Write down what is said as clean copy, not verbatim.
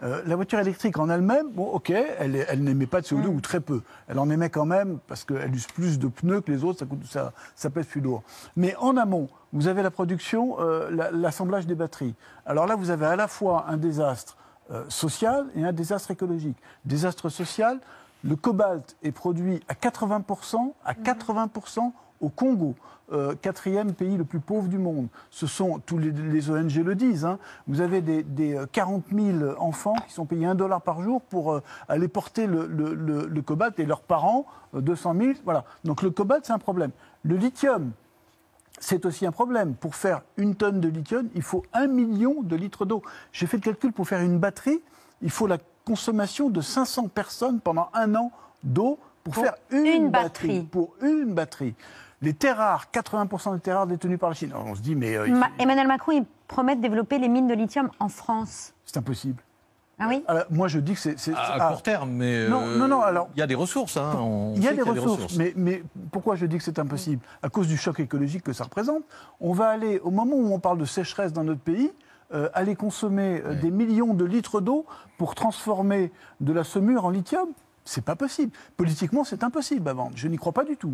La voiture électrique en elle-même, bon, ok, elle n'émet pas de CO2 ou très peu. Elle en émet quand même parce qu'elle use plus de pneus que les autres, ça pèse plus lourd. Mais en amont, vous avez la production, l'assemblage des batteries. Alors là, vous avez à la fois un désastre social et un désastre écologique. Désastre social, le cobalt est produit à 80%, au Congo, quatrième pays le plus pauvre du monde. Ce sont, tous les ONG le disent, hein, vous avez des 40 000 enfants qui sont payés $1 par jour pour aller porter le cobalt et leurs parents, 200 000, voilà. Donc le cobalt, c'est un problème. Le lithium, c'est aussi un problème. Pour faire 1 tonne de lithium, il faut 1 million de litres d'eau. J'ai fait le calcul, pour faire une batterie, il faut la consommation de 500 personnes pendant 1 an d'eau pour faire une batterie. Pour une batterie. Les terres rares, 80% des terres rares détenues par la Chine. Alors on se dit, mais... Emmanuel Macron, il promet de développer les mines de lithium en France. C'est impossible. Ah oui ? Alors, moi, je dis que c'est... À court terme, mais non, alors, il y a des ressources. Hein, il y a des ressources, mais pourquoi je dis que c'est impossible ? À cause du choc écologique que ça représente. On va aller, au moment où on parle de sécheresse dans notre pays, aller consommer des millions de litres d'eau pour transformer de la saumure en lithium. C'est pas possible. Politiquement, c'est impossible à vendre. Je n'y crois pas du tout.